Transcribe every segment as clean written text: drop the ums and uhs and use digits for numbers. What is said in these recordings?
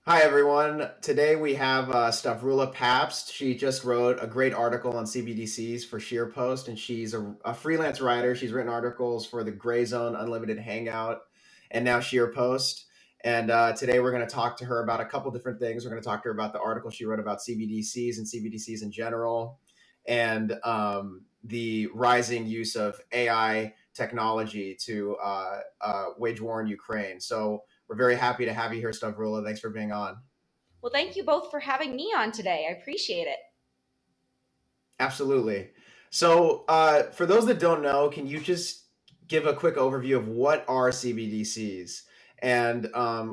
Hi, everyone. Today we have Stavroula Pabst. She just wrote a great article on CBDCs for SheerPost, and she's a freelance writer. She's written articles for the Gray Zone, Unlimited Hangout, and now SheerPost. And today we're going to talk to her about a couple different things. We're going to talk to her about the article she wrote about CBDCs and CBDCs in general, and the rising use of AI technology to wage war in Ukraine. So we're very happy to have you here, Stavroula. Thanks for being on. Well, thank you both for having me on today. I appreciate it. Absolutely. So, for those that don't know, can you just give a quick overview of what are CBDCs and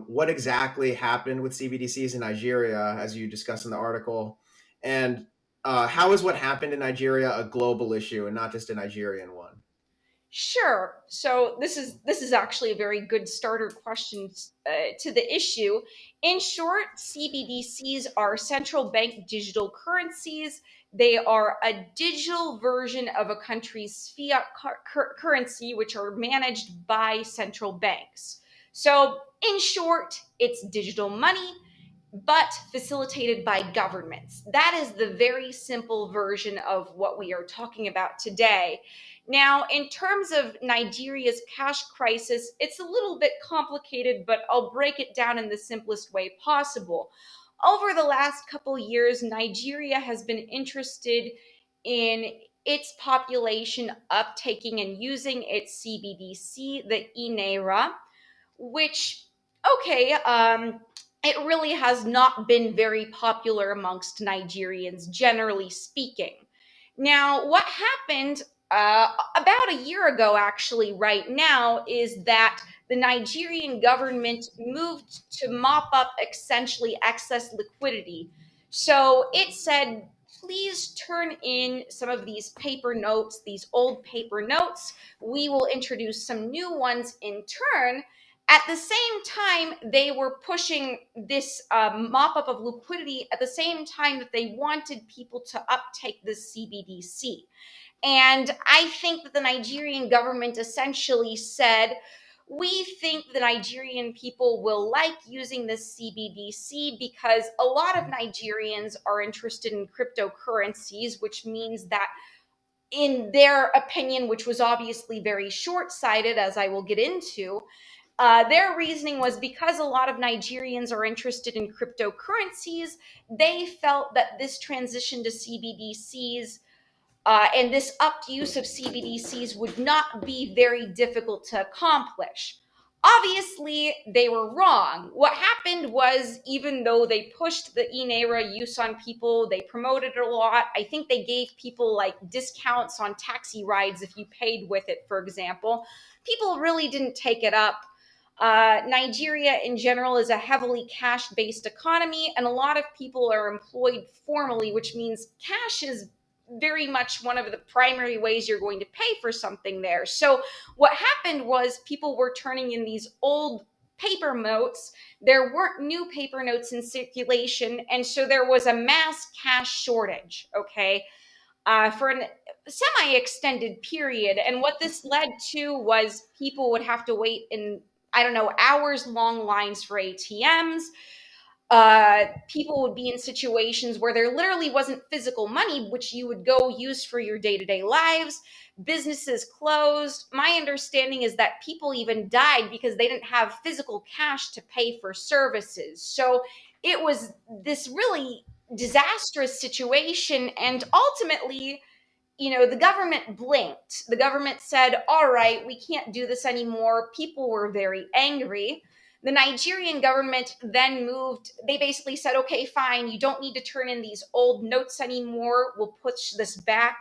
what exactly happened with CBDCs in Nigeria, as you discussed in the article, and how is what happened in Nigeria a global issue and not just a Nigerian one? Sure. So this is actually a very good starter question to the issue. In short, CBDCs are central bank digital currencies. They are a digital version of a country's fiat currency, which are managed by central banks. So, in short, it's digital money but facilitated by governments. That is the very simple version of what we are talking about today. Now, in terms of Nigeria's cash crisis, it's a little bit complicated, but I'll break it down in the simplest way possible. Over the last couple years, Nigeria has been interested in its population uptaking and using its CBDC, the INERA, which, okay, it really has not been very popular amongst Nigerians, generally speaking. Now, what happened about a year ago, actually, right now, is that the Nigerian government moved to mop up essentially excess liquidity. So it said, please turn in some of these paper notes, these old paper notes. We will introduce some new ones in turn. At the same time, they were pushing this mop up of liquidity at the same time that they wanted people to uptake the CBDC. And I think that the Nigerian government essentially said, we think the Nigerian people will like using this CBDC because a lot of Nigerians are interested in cryptocurrencies, which means that in their opinion, which was obviously very short sighted, as I will get into, their reasoning was because a lot of Nigerians are interested in cryptocurrencies, they felt that this transition to CBDCs and this upped use of CBDCs would not be very difficult to accomplish. Obviously, they were wrong. What happened was, even though they pushed the INERA use on people, they promoted it a lot. I think they gave people like discounts on taxi rides if you paid with it, for example. People really didn't take it up. Nigeria in general is a heavily cash based economy, and a lot of people are employed formally, which means cash is very much one of the primary ways you're going to pay for something there. So, what happened was people were turning in these old paper notes. There weren't new paper notes in circulation, and so there was a mass cash shortage, okay, for an semi extended period. And what this led to was people would have to wait in, I don't know, hours long lines for ATMs. People would be in situations where there literally wasn't physical money, which you would go use for your day to day lives. Businesses closed. My understanding is that people even died because they didn't have physical cash to pay for services. So it was this really disastrous situation. And ultimately, the government blinked. The government said, all right, we can't do this anymore. People were very angry. The Nigerian government then moved, they basically said, okay, fine, you don't need to turn in these old notes anymore. We'll push this back.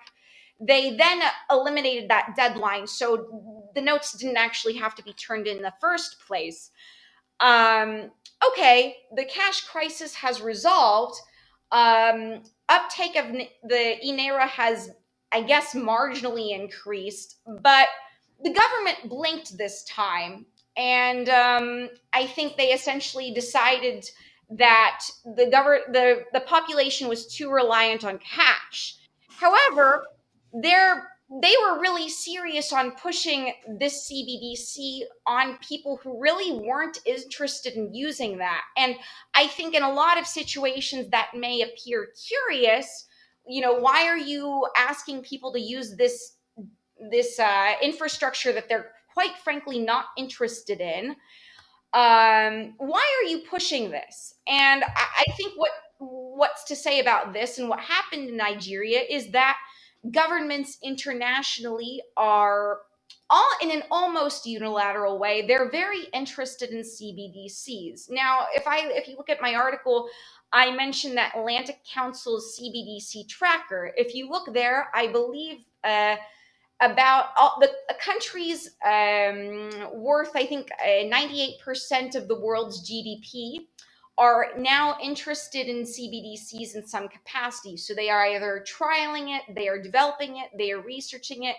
They then eliminated that deadline. So the notes didn't actually have to be turned in the first place. Okay, the cash crisis has resolved. Uptake of the INERA has, I guess, marginally increased, but the government blinked this time. And I think they essentially decided that the population was too reliant on cash. However, their they were really serious on pushing this CBDC on people who really weren't interested in using that. And I think in a lot of situations that may appear curious, why are you asking people to use this infrastructure that they're quite frankly not interested in? Why are you pushing this? And I think what's to say about this and what happened in Nigeria is that governments internationally are all in an almost unilateral way. They're very interested in CBDCs. Now, if you look at my article, I mentioned that Atlantic Council's CBDC tracker. If you look there, I believe about all the country's worth, I think 98% of the world's GDP are now interested in CBDCs in some capacity. So they are either trialing it, they are developing it, they are researching it.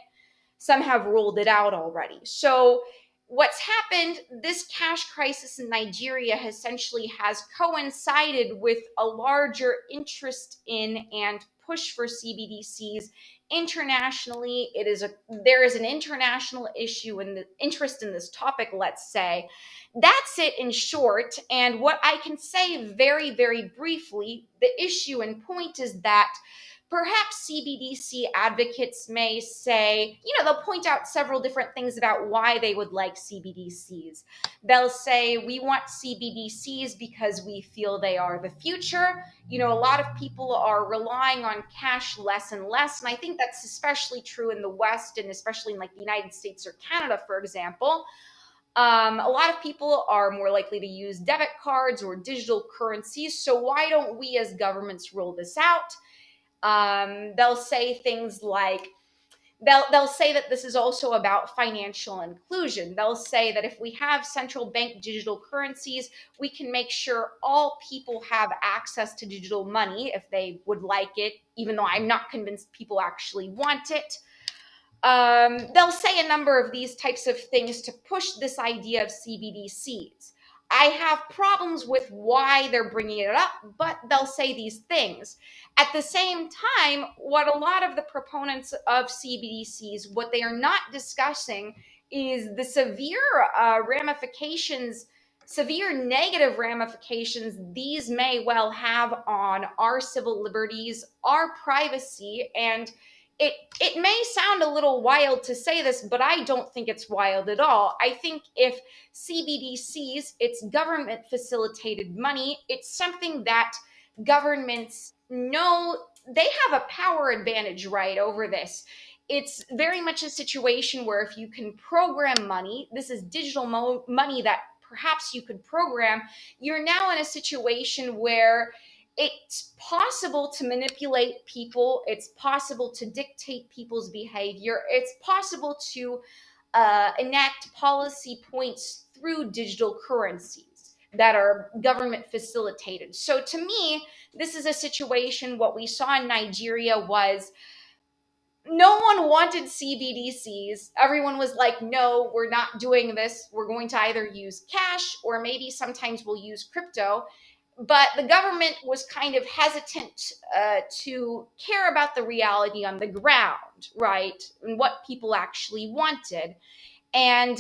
Some have rolled it out already. So what's happened, this cash crisis in Nigeria essentially has coincided with a larger interest in and push for CBDCs internationally. There is an international issue and the interest in this topic, let's say. That's it in short. And what I can say very, very briefly, the issue and point is that perhaps CBDC advocates may say, they'll point out several different things about why they would like CBDCs. They'll say, we want CBDCs because we feel they are the future. A lot of people are relying on cash less and less. And I think that's especially true in the West and especially in like the United States or Canada, for example. A lot of people are more likely to use debit cards or digital currencies. So why don't we as governments roll this out? They'll say things like, they'll say that this is also about financial inclusion. They'll say that if we have central bank digital currencies, we can make sure all people have access to digital money if they would like it, even though I'm not convinced people actually want it. They'll say a number of these types of things to push this idea of CBDCs. I have problems with why they're bringing it up, but they'll say these things. At the same time, what a lot of the proponents of CBDCs, what they are not discussing is the severe negative ramifications these may well have on our civil liberties, our privacy, and it may sound a little wild to say this, but I don't think it's wild at all. I think if CBDCs, it's government facilitated money, it's something that governments know they have a power advantage, right, over this. It's very much a situation where if you can program money, this is digital money that perhaps you could program, you're now in a situation where it's possible to manipulate people. It's possible to dictate people's behavior. It's possible to enact policy points through digital currencies that are government facilitated. So to me, this is a situation. What we saw in Nigeria was no one wanted CBDCs. Everyone was like, no, we're not doing this. We're going to either use cash or maybe sometimes we'll use crypto. But the government was kind of hesitant to care about the reality on the ground, right? And what people actually wanted. And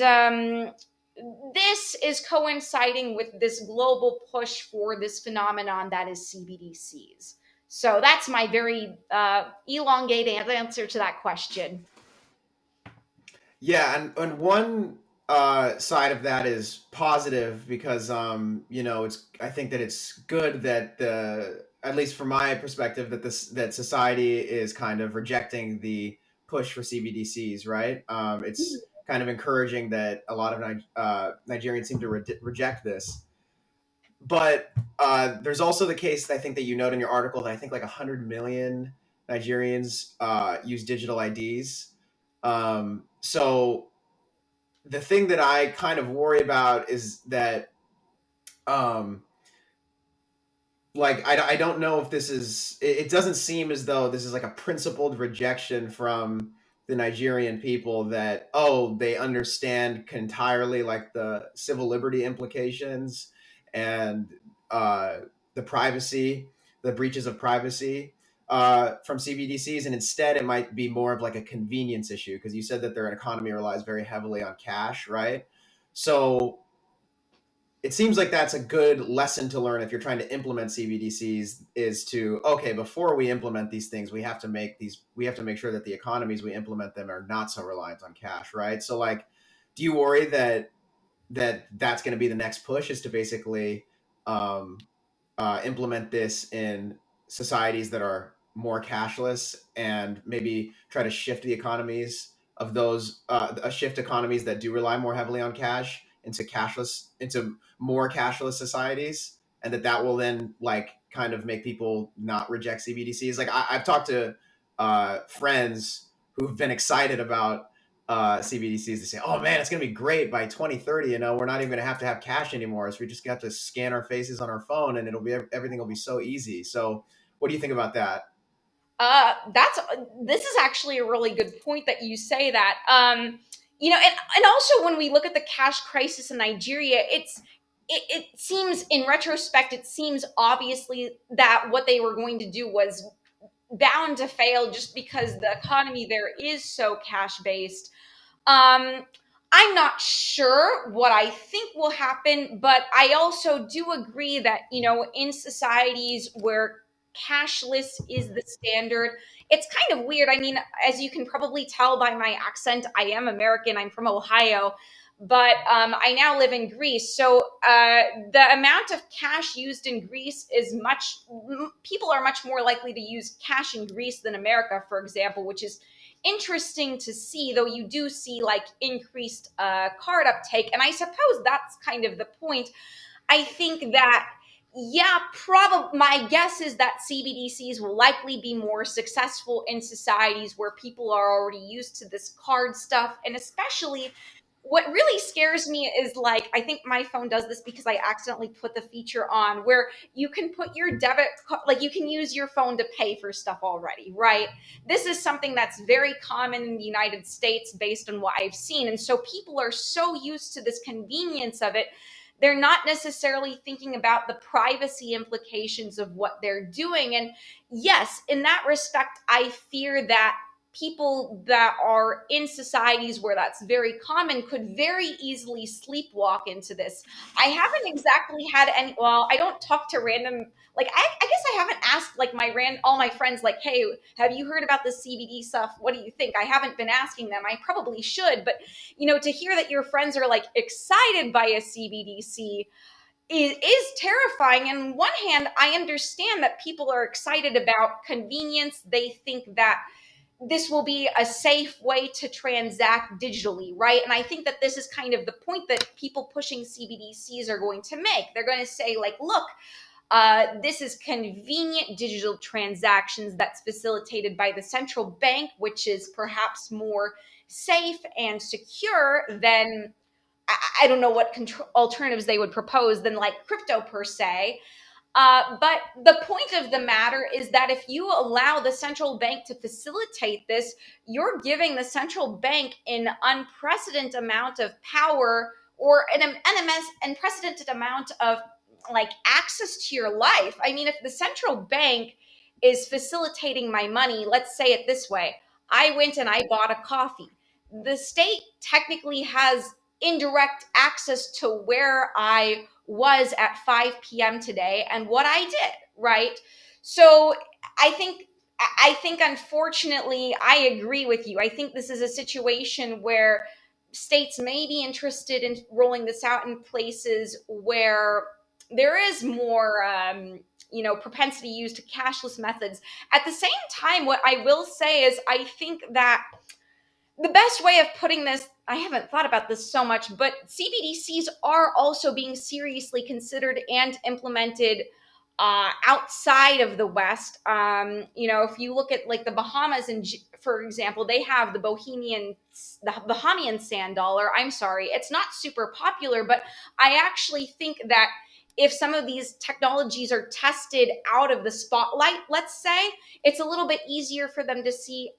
this is coinciding with this global push for this phenomenon that is CBDCs. So that's my very elongated answer to that question. Yeah, and one side of that is positive because it's I think that it's good that the at least from my perspective that society is kind of rejecting the push for CBDCs, right? It's kind of encouraging that a lot of Nigerians seem to reject this. But there's also the case that I think that you note in your article that I think like 100 million Nigerians use digital IDs. So the thing that I kind of worry about is that, um, like, I don't know if this is, it doesn't seem as though this is like a principled rejection from the Nigerian people that, oh, they understand entirely like the civil liberty implications and uh, the privacy, the breaches of privacy. from CBDCs, and instead it might be more of like a convenience issue because you said that their economy relies very heavily on cash, right? So it seems like that's a good lesson to learn if you're trying to implement CBDCs is to, okay, before we implement these things, we have to make sure that the economies we implement them are not so reliant on cash, right? So like, do you worry that's going to be the next push is to basically um, implement this in societies that are more cashless and maybe try to shift the economies of those shift economies that do rely more heavily on cash into more cashless societies, and that will then like kind of make people not reject CBDCs. Like I've talked to friends who've been excited about CBDCs. They say, "Oh man, it's gonna be great by 2030. You know, we're not even gonna have to have cash anymore. So we just got to scan our faces on our phone, and everything will be so easy." So, what do you think about that? This is actually a really good point that you say that. And also when we look at the cash crisis in Nigeria, it seems in retrospect, it seems obviously that what they were going to do was bound to fail just because the economy there is so cash based. Um, I'm not sure what I think will happen, but I also do agree that, in societies where cashless is the standard, it's kind of weird. I mean, as you can probably tell by my accent, I am American, I'm from Ohio, but I now live in Greece. So the amount of cash used in Greece is people are much more likely to use cash in Greece than America, for example, which is interesting to see, though you do see like increased card uptake. And I suppose that's kind of the point. I think that, yeah, probably my guess is that CBDCs will likely be more successful in societies where people are already used to this card stuff. And especially what really scares me is like, I think my phone does this because I accidentally put the feature on where you can put your like you can use your phone to pay for stuff already, right? This is something that's very common in the United States based on what I've seen. And so people are so used to this convenience of it, they're not necessarily thinking about the privacy implications of what they're doing. And yes, in that respect, I fear that people that are in societies where that's very common could very easily sleepwalk into this. I haven't exactly had any, well, I don't talk to random, like, I guess I haven't asked like all my friends, like, hey, have you heard about this CBD stuff? What do you think? I haven't been asking them. I probably should, but to hear that your friends are like excited by a CBDC is terrifying. On one hand, I understand that people are excited about convenience. They think that this will be a safe way to transact digitally, right? And I think that this is kind of the point that people pushing CBDCs are going to make. They're going to say, like, look, this is convenient digital transactions that's facilitated by the central bank, which is perhaps more safe and secure than, I don't know what alternatives they would propose than like crypto per se. But the point of the matter is that if you allow the central bank to facilitate this, you're giving the central bank an unprecedented amount of power or an unprecedented amount of like access to your life. I mean, if the central bank is facilitating my money, let's say it this way, I went and I bought a coffee. The state technically has indirect access to where I was at 5 p.m. today and what I did, right? So I think unfortunately I agree with you. I think this is a situation where states may be interested in rolling this out in places where there is more propensity used to cashless methods. At the same time, what I will say is I think that the best way of putting this, I haven't thought about this so much, but CBDCs are also being seriously considered and implemented outside of the West. If you look at like the Bahamas, and for example, they have the Bahamian sand dollar. I'm sorry, it's not super popular, but I actually think that if some of these technologies are tested out of the spotlight, let's say, it's a little bit easier for them to see,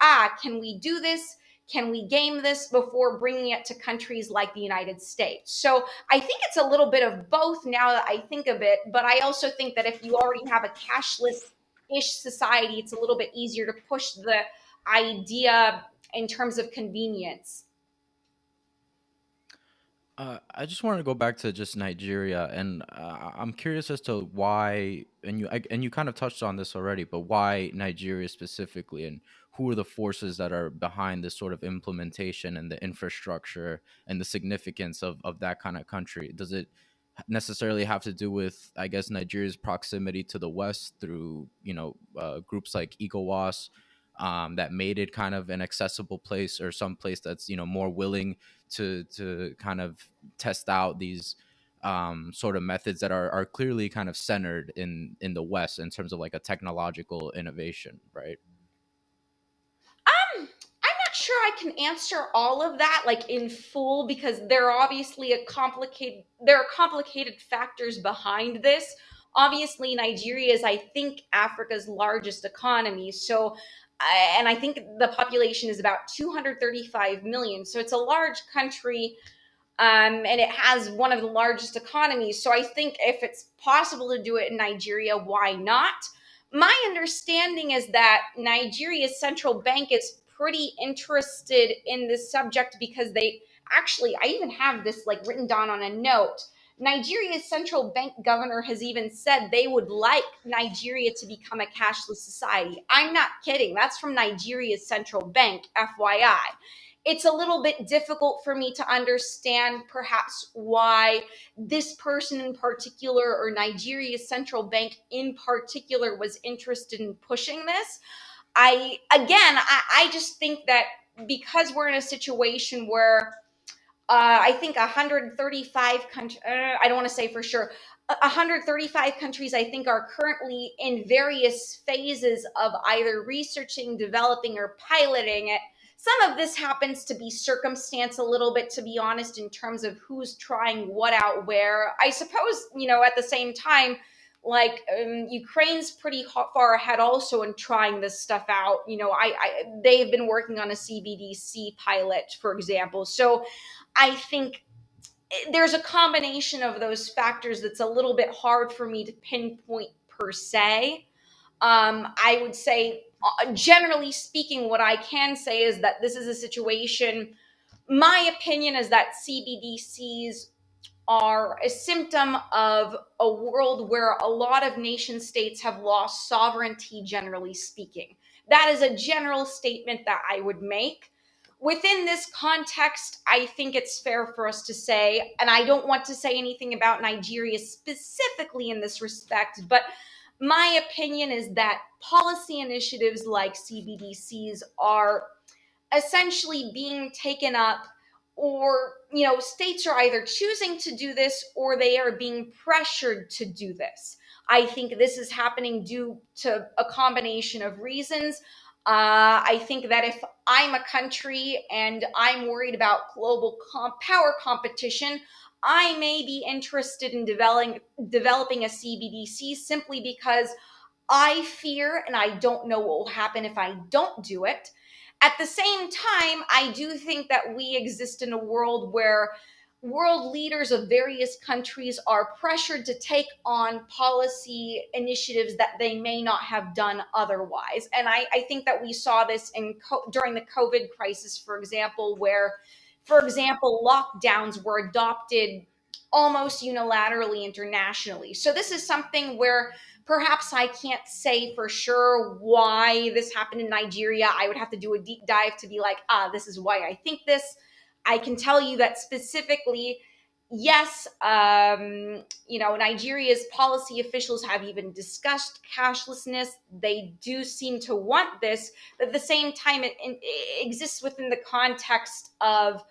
can we do this? Can we game this before bringing it to countries like the United States? So I think it's a little bit of both now that I think of it. But I also think that if you already have a cashless ish society, it's a little bit easier to push the idea in terms of convenience. I just wanted to go back to just Nigeria, and I'm curious as to why, and you kind of touched on this already, but why Nigeria specifically, and who are the forces that are behind this sort of implementation and the infrastructure and the significance of that kind of country? Does it necessarily have to do with, I guess, Nigeria's proximity to the West through, groups like ECOWAS, that made it kind of an accessible place, or some place that's, more willing to kind of test out these sort of methods that are clearly kind of centered in the West in terms of like a technological innovation, right? I'm not sure I can answer all of that like in full, because there are complicated factors behind this. Obviously, Nigeria is, I think, Africa's largest economy. So, and I think the population is about 235 million. So it's a large country, and it has one of the largest economies. So I think if it's possible to do it in Nigeria, why not? My understanding is that Nigeria's central bank is pretty interested in this subject, because they actually, I even have this like written down on a note. Nigeria's central bank governor has even said they would like Nigeria to become a cashless society. I'm not kidding. That's from Nigeria's central bank, FYI. It's a little bit difficult for me to understand perhaps why this person in particular, or Nigeria's central bank in particular, was interested in pushing this. I just think that because we're in a situation where I think 135 countries, I don't want to say for sure, 135 countries, I think, are currently in various phases of either researching, developing, or piloting it. Some of this happens to be circumstance a little bit, to be honest, in terms of who's trying what out where. I suppose, at the same time, like Ukraine's pretty far ahead also in trying this stuff out. They've been working on a CBDC pilot, for example. So I think there's a combination of those factors that's a little bit hard for me to pinpoint per se. I would say, generally speaking, what I can say is that this is a situation. My opinion is that CBDCs are a symptom of a world where a lot of nation states have lost sovereignty, generally speaking. That is a general statement that I would make. Within this context, I think it's fair for us to say, and I don't want to say anything about Nigeria specifically in this respect, but my opinion is that policy initiatives like CBDCs are essentially being taken up, or states are either choosing to do this or they are being pressured to do this. I think this is happening due to a combination of reasons. I think that if I'm a country and I'm worried about global power competition, I may be interested in developing a CBDC, simply because I fear and I don't know what will happen if I don't do it. At the same time, I do think that we exist in a world where world leaders of various countries are pressured to take on policy initiatives that they may not have done otherwise. And I think that we saw this during the COVID crisis, for example, where, for example, lockdowns were adopted almost unilaterally internationally. So this is something where perhaps I can't say for sure why this happened in Nigeria. I would have to do a deep dive to be like, this is why I think this. I can tell you that specifically, yes, Nigeria's policy officials have even discussed cashlessness. They do seem to want this, but at the same time, it exists within the context of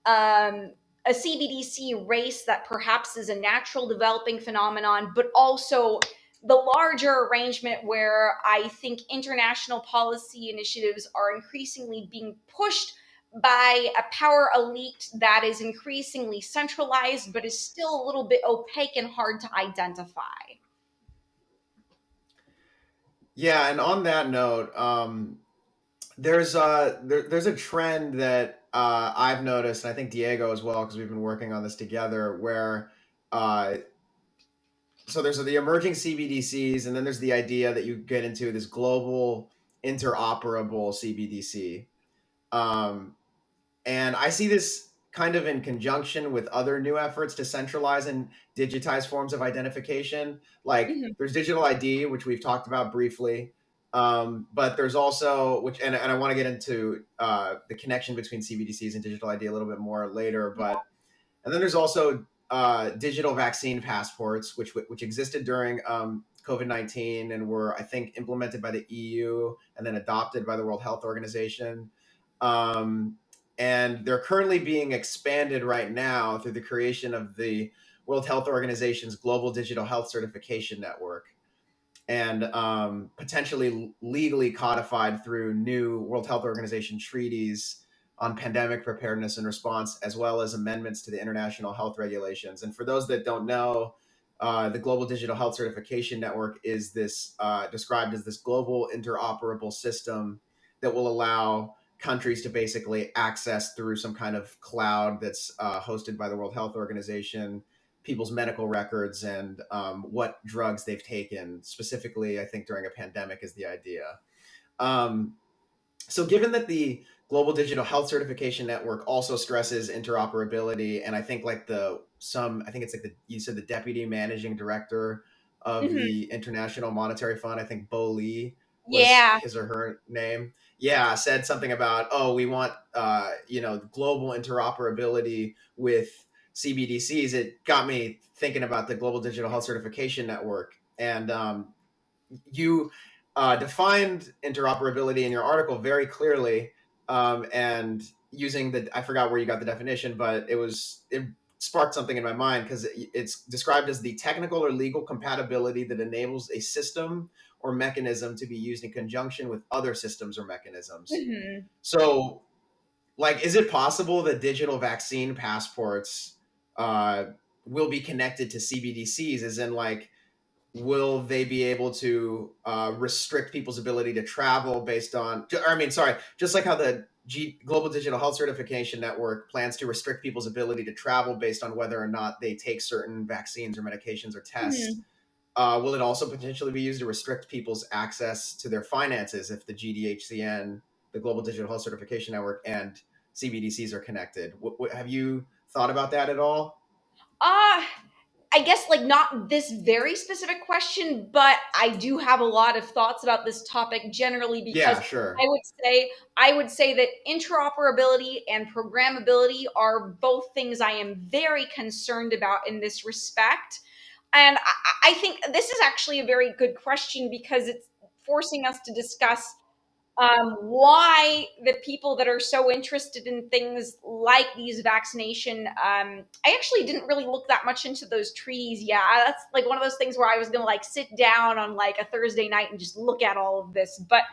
a CBDC race that perhaps is a natural developing phenomenon, but also the larger arrangement where I think international policy initiatives are increasingly being pushed by a power elite that is increasingly centralized, but is still a little bit opaque and hard to identify. Yeah, and on that note, there's a trend that I've noticed, and I think Diego as well, because we've been working on this together, where uh, so there's the emerging CBDCs, and then there's the idea that you get into this global interoperable CBDC. Um, and I see this kind of in conjunction with other new efforts to centralize and digitize forms of identification. Like Mhm. there's digital ID, which we've talked about briefly. But there's also, and I want to get into the connection between CBDCs and digital ID a little bit more later. But and then there's also digital vaccine passports, which existed during COVID-19 and were, I think, implemented by the EU and then adopted by the World Health Organization. Um, and they're currently being expanded right now through the creation of the World Health Organization's Global Digital Health Certification Network, and potentially legally codified through new World Health Organization treaties on pandemic preparedness and response, as well as amendments to the international health regulations. And for those that don't know, the Global Digital Health Certification Network is this described as this global interoperable system that will allow countries to basically access through some kind of cloud that's hosted by the World Health Organization people's medical records and what drugs they've taken. Specifically, I think during a pandemic is the idea. Um, so, given that the Global Digital Health Certification Network also stresses interoperability, and I think I think it's like you said the deputy managing director of Mhm. the International Monetary Fund, I think Bo Lee was Yeah. his or her name. Yeah, said something about, oh, we want global interoperability with CBDCs. It got me thinking about the Global Digital Health Certification Network, and you defined interoperability in your article very clearly, and using I forgot where you got the definition, but it sparked something in my mind because it's described as the technical or legal compatibility that enables a system or mechanism to be used in conjunction with other systems or mechanisms. Mhm. So, like, is it possible that digital vaccine passports uh, will be connected to CBDCs? As in, like, will they be able to restrict people's ability to travel based on, or, I mean, sorry, just like how the Global Digital Health Certification Network plans to restrict people's ability to travel based on whether or not they take certain vaccines or medications or tests, Mhm. will it also potentially be used to restrict people's access to their finances if the GDHCN, the Global Digital Health Certification Network, and CBDCs are connected? Have you thought about that at all? Uh, I guess like not this very specific question, but I do have a lot of thoughts about this topic generally because Yeah, I sure. would say I would say that interoperability and programmability are both things I am very concerned about in this respect. And I think this is actually a very good question because it's forcing us to discuss why the people that are so interested in things like these vaccination. I actually didn't really look that much into those treaties. Yeah, that's like one of those things where I was gonna like sit down on like a Thursday night and just look at all of this. But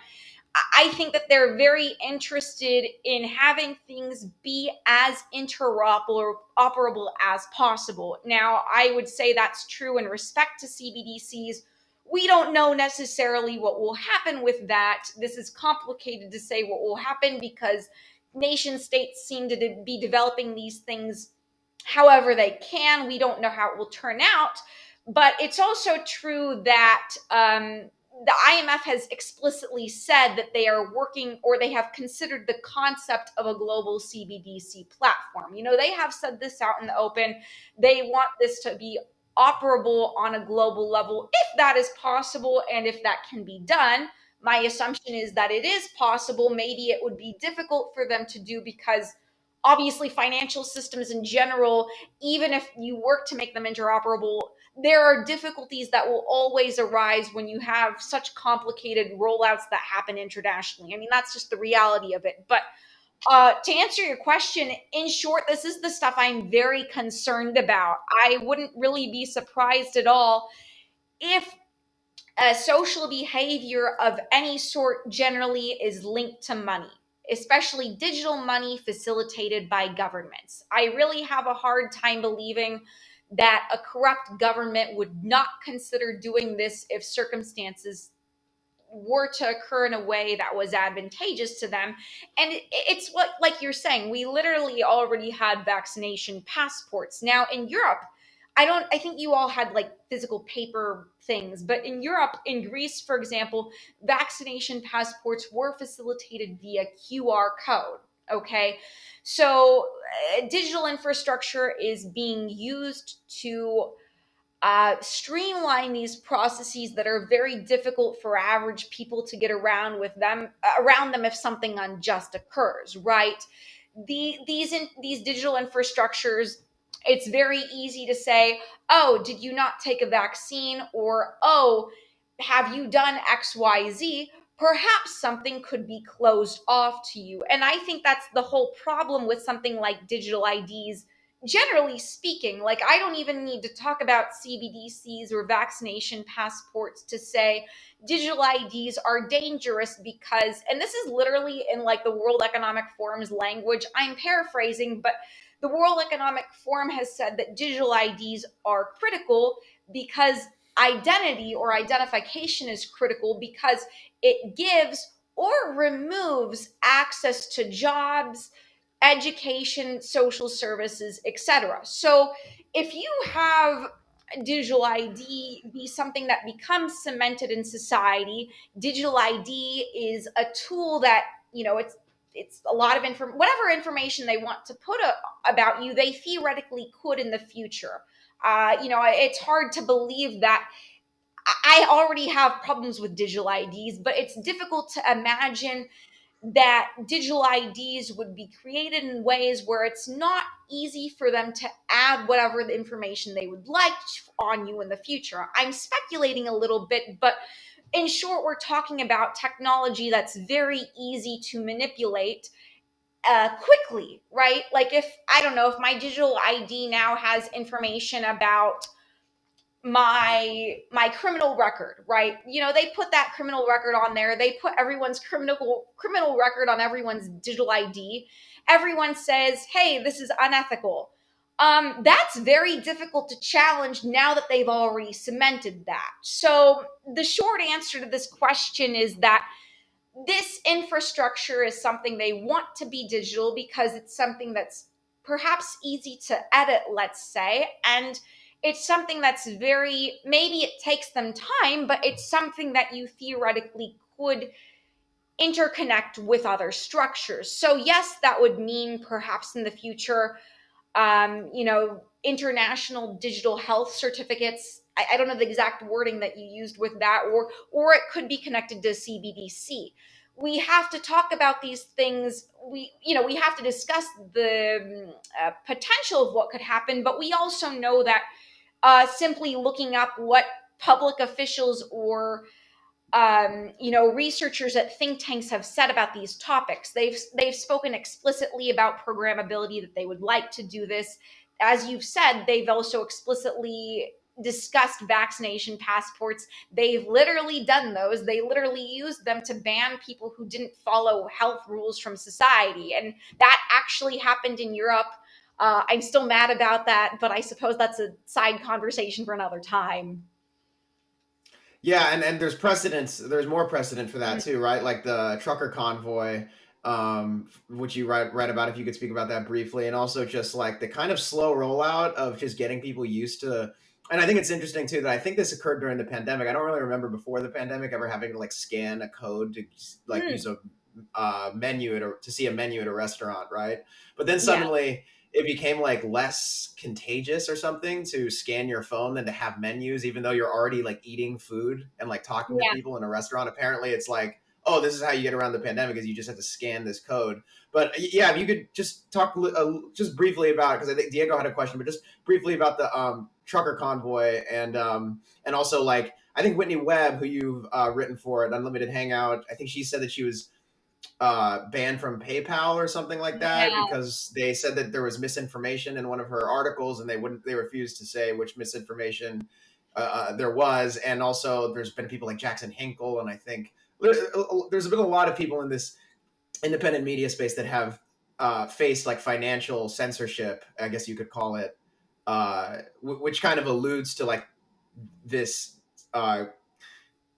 I think that they're very interested in having things be as interoperable as possible. Now, I would say that's true in respect to CBDCs. We don't know necessarily what will happen with that. This is complicated to say what will happen because nation states seem to be developing these things however they can. We don't know how it will turn out. But it's also true that the IMF has explicitly said that they are working or they have considered the concept of a global CBDC platform. You know, they have said this out in the open. They want this to be operable on a global level if that is possible and if that can be done. My assumption is that it is possible. Maybe it would be difficult for them to do because obviously financial systems in general, even if you work to make them interoperable, there are difficulties that will always arise when you have such complicated rollouts that happen internationally. I mean, that's just the reality of it. But to answer your question, in short, this is the stuff I'm very concerned about. I wouldn't really be surprised at all if social behavior of any sort generally is linked to money, especially digital money facilitated by governments. I really have a hard time believing that a corrupt government would not consider doing this if circumstances were to occur in a way that was advantageous to them. And it's what, like you're saying, we literally already had vaccination passports. Now, in Europe, I think you all had like physical paper things, but in Europe, in Greece, for example, vaccination passports were facilitated via QR code. Okay. So digital infrastructure is being used to streamline these processes that are very difficult for average people to get around them if something unjust occurs, right? These digital infrastructures, it's very easy to say, oh, did you not take a vaccine, or oh, have you done XYZ? Perhaps something could be closed off to you. And I think that's the whole problem with something like digital IDs. Generally speaking, like, I don't even need to talk about CBDCs or vaccination passports to say digital IDs are dangerous, because, and this is literally in like the World Economic Forum's language, I'm paraphrasing, but the World Economic Forum has said that digital IDs are critical because identity or identification is critical because it gives or removes access to jobs, education, social services, etc. So if you have digital ID be something that becomes cemented in society, digital ID is a tool that, it's a lot of whatever information they want to put about you, they theoretically could in the future. It's hard to believe that I already have problems with digital IDs, but it's difficult to imagine that digital IDs would be created in ways where it's not easy for them to add whatever the information they would like on you in the future. I'm speculating a little bit, but in short, we're talking about technology that's very easy to manipulate quickly, right? Like, if I don't know, if my digital ID now has information about my criminal record, right? They put that criminal record on there, they put everyone's criminal record on everyone's digital ID. Everyone says, hey, this is unethical. That's very difficult to challenge now that they've already cemented that. So the short answer to this question is that this infrastructure is something they want to be digital because it's something that's perhaps easy to edit, let's say, and it's something that's maybe it takes them time, but it's something that you theoretically could interconnect with other structures. So yes, that would mean perhaps in the future, international digital health certificates. I don't know the exact wording that you used with that, or it could be connected to CBDC. We have to talk about these things. We have to discuss the potential of what could happen, but we also know that simply looking up what public officials or researchers at think tanks have said about these topics. They've spoken explicitly about programmability, that they would like to do this. As you've said, they've also explicitly discussed vaccination passports. They've literally done those. They literally used them to ban people who didn't follow health rules from society, and that actually happened in Europe. I'm still mad about that, but I suppose that's a side conversation for another time. Yeah, and there's precedents. There's more precedent for that too, right? Like the trucker convoy, which you read about. If you could speak about that briefly, and also just like the kind of slow rollout of just getting people used to. And I think it's interesting too that I think this occurred during the pandemic. I don't really remember before the pandemic ever having to like scan a code to like Mm, use a menu to see a menu at a restaurant, right? But then yeah, suddenly it became like less contagious or something to scan your phone than to have menus, even though you're already like eating food and like talking to yeah. people in a restaurant. Apparently it's like, oh, this is how you get around the pandemic, is you just have to scan this code. But yeah, if you could just talk just briefly about, because I think Diego had a question, but just briefly about the trucker convoy, and also like I think Whitney Webb, who you've written for at Unlimited Hangout, I think she said that she was banned from PayPal or something like that Yeah. because they said that there was misinformation in one of her articles, and they refused to say which misinformation there was. And also, there's been people like Jackson Hinkle, and I think there's been a lot of people in this independent media space that have faced like financial censorship, I guess you could call it, which kind of alludes to like this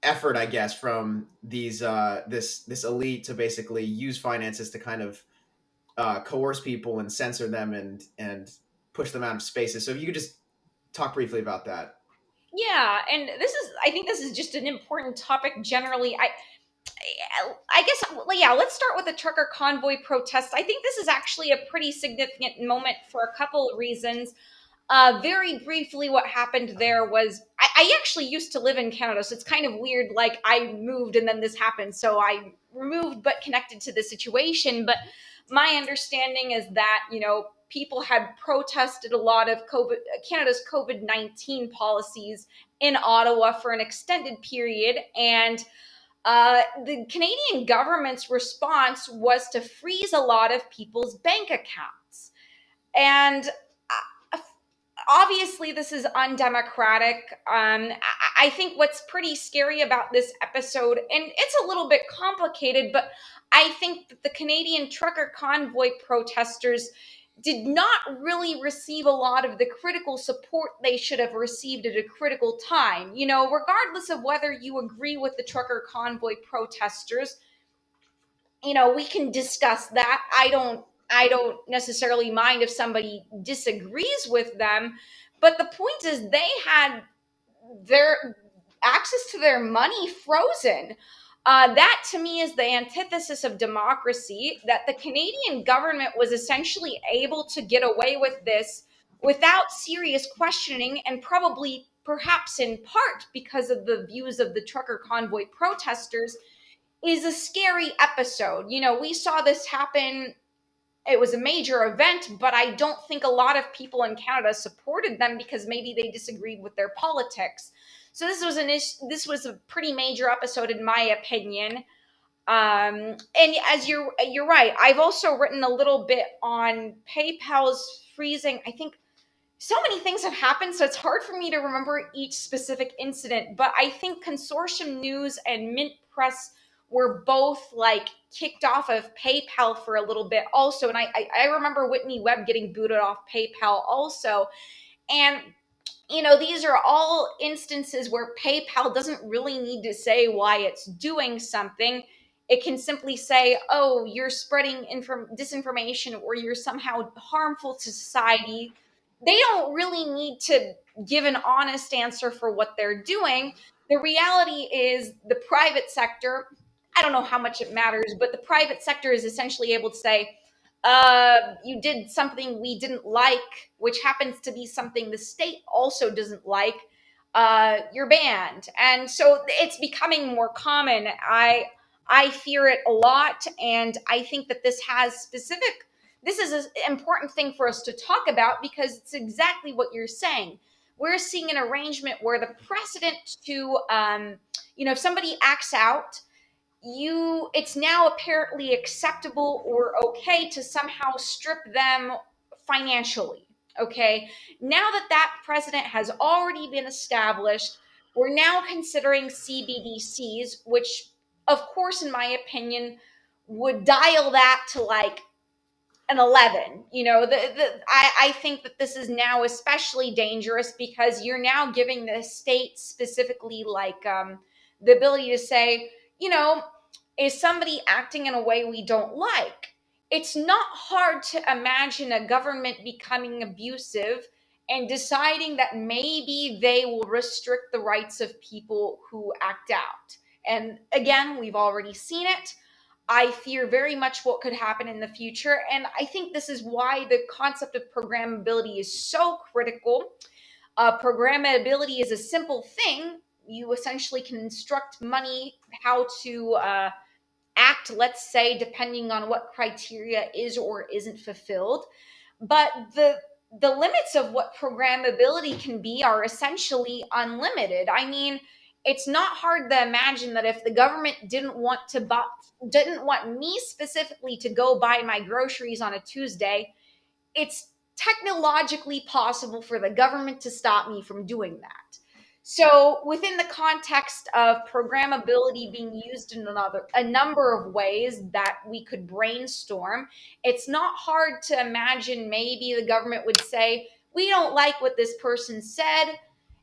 effort, I guess, from these this elite to basically use finances to kind of coerce people and censor them and push them out of spaces. So if you could just talk briefly about that. Yeah, and I think this is just an important topic generally. I guess, yeah, let's start with the trucker convoy protest. I think this is actually a pretty significant moment for a couple of reasons. Very briefly, what happened there was I actually used to live in Canada, so it's kind of weird. Like, I moved and then this happened, so I removed but connected to the situation. But my understanding is that, people had protested a lot of Canada's COVID-19 policies in Ottawa for an extended period, and the Canadian government's response was to freeze a lot of people's bank accounts. And obviously this is undemocratic. I think what's pretty scary about this episode, and it's a little bit complicated, but I think that the Canadian trucker convoy protesters did not really receive a lot of the critical support they should have received at a critical time. Regardless of whether you agree with the trucker convoy protesters, we can discuss that. I don't necessarily mind if somebody disagrees with them, but the point is they had their access to their money frozen. That to me is the antithesis of democracy, that the Canadian government was essentially able to get away with this without serious questioning, and probably perhaps in part because of the views of the trucker convoy protesters, is a scary episode. We saw this happen. It was a major event, but I don't think a lot of people in Canada supported them because maybe they disagreed with their politics. So this was a pretty major episode in my opinion. And as you're right, I've also written a little bit on PayPal's freezing. I think so many things have happened, so it's hard for me to remember each specific incident, but I think Consortium News and Mint Press were both like kicked off of PayPal for a little bit also. And I remember Whitney Webb getting booted off PayPal also. And these are all instances where PayPal doesn't really need to say why it's doing something. It can simply say, oh, you're spreading disinformation, or you're somehow harmful to society. They don't really need to give an honest answer for what they're doing. The reality is the private sector, I don't know how much it matters, but the private sector is essentially able to say, you did something we didn't like, which happens to be something the state also doesn't like. You're banned. And so it's becoming more common. I fear it a lot, and I think that this is an important thing for us to talk about, because it's exactly what you're saying. We're seeing an arrangement where the precedent to, if somebody acts out, it's now apparently acceptable or okay to somehow strip them financially. Okay, now that precedent has already been established, we're now considering CBDCs, which of course in my opinion would dial that to like an 11. I think that this is now especially dangerous, because you're now giving the state specifically like the ability to say, is somebody acting in a way we don't like? It's not hard to imagine a government becoming abusive and deciding that maybe they will restrict the rights of people who act out. And again, we've already seen it. I fear very much what could happen in the future. And I think this is why the concept of programmability is so critical. Programmability is a simple thing. You essentially can instruct money how to act, let's say, depending on what criteria is or isn't fulfilled. But the limits of what programmability can be are essentially unlimited. I mean, it's not hard to imagine that if the government didn't want me specifically to go buy my groceries on a Tuesday, it's technologically possible for the government to stop me from doing that. So, within the context of programmability being used in a number of ways that we could brainstorm, it's not hard to imagine maybe the government would say, we don't like what this person said.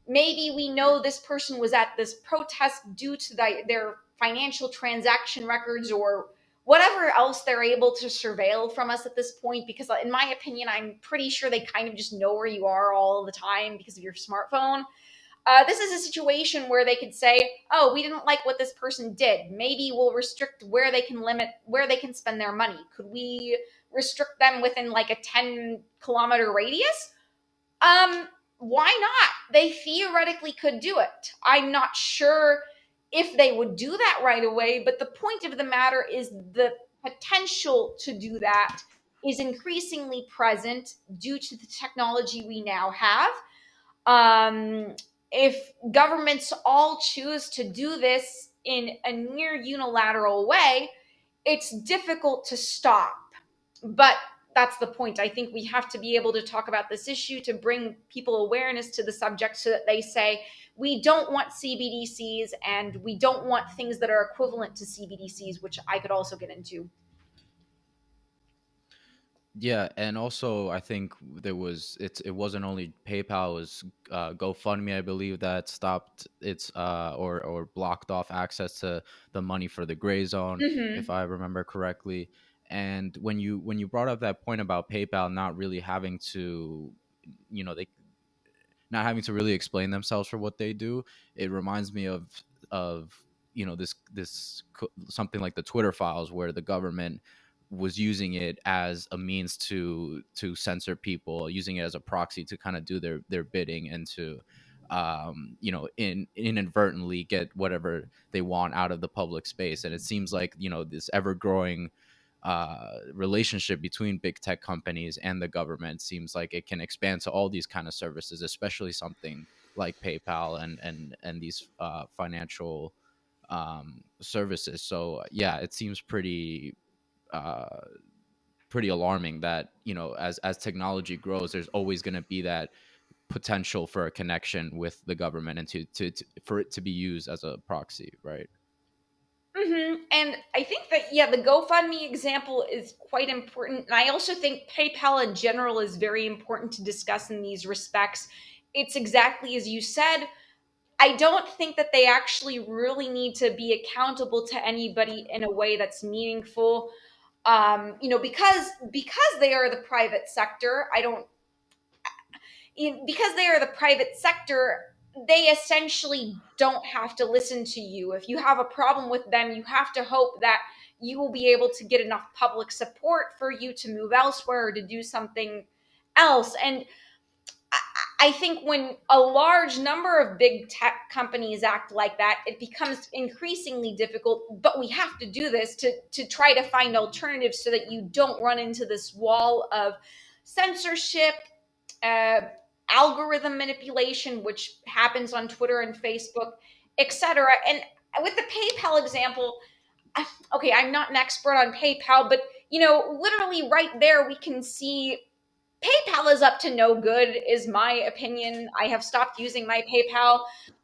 Maybe we know this person was at this protest due to their financial transaction records, or whatever else they're able to surveil from us at this point, because in my opinion, I'm pretty sure they kind of just know where you are all the time because of your smartphone. This is a situation where they could say, "Oh, we didn't like what this person did. Maybe we'll restrict where they can spend their money. Could we restrict them within like a 10-kilometer radius?" Um, why not? They theoretically could do it. I'm not sure if they would do that right away, but the point of the matter is the potential to do that is increasingly present due to the technology we now have. Um, if governments all choose to do this in a near unilateral way, it's difficult to stop. But that's the point. I think we have to be able to talk about this issue to bring people awareness to the subject so that they say, we don't want CBDCs and we don't want things that are equivalent to CBDCs, which I could also get into. Yeah, and also I think it wasn't only PayPal, it was GoFundMe, I believe, that stopped its or blocked off access to the money for the gray zone, if Mm-hmm. I remember correctly. And when you brought up that point about PayPal not really having to, they not having to really explain themselves for what they do, it reminds me of something like the Twitter files, where the government was using it as a means to censor people, using it as a proxy to kind of do their bidding, and to inadvertently get whatever they want out of the public space. And it seems like, this ever growing relationship between big tech companies and the government seems like it can expand to all these kind of services, especially something like PayPal and these financial services. So yeah, it seems uh, pretty alarming that, as technology grows, there's always going to be that potential for a connection with the government, and for it to be used as a proxy, right? And I think that, yeah, the GoFundMe example is quite important. And I also think PayPal in general is very important to discuss in these respects. It's exactly as you said. I don't think that they actually really need to be accountable to anybody in a way that's meaningful. Because they are the private sector. I don't Because they are the private sector, they essentially don't have to listen to you. If you have a problem with them, you have to hope that you will be able to get enough public support for you to move elsewhere or to do something else. And I think when a large number of big tech companies act like that, it becomes increasingly difficult. But we have to do this to try to find alternatives so that you don't run into this wall of censorship, uh, algorithm manipulation, which happens on Twitter and Facebook, etc. And with the PayPal example, okay, I'm not an expert on PayPal, but literally right there, we can see PayPal is up to no good, is my opinion. I have stopped using my PayPal.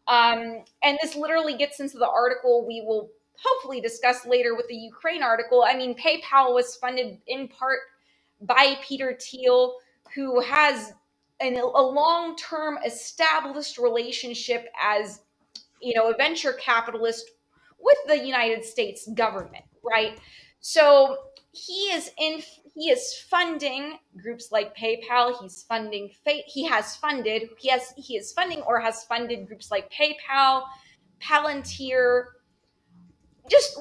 And this literally gets into the article we will hopefully discuss later with the Ukraine article. I mean, PayPal was funded in part by Peter Thiel, who has a long-term established relationship as a venture capitalist with the United States government, right? So he is funding groups like PayPal. He is funding or has funded groups like PayPal, Palantir, just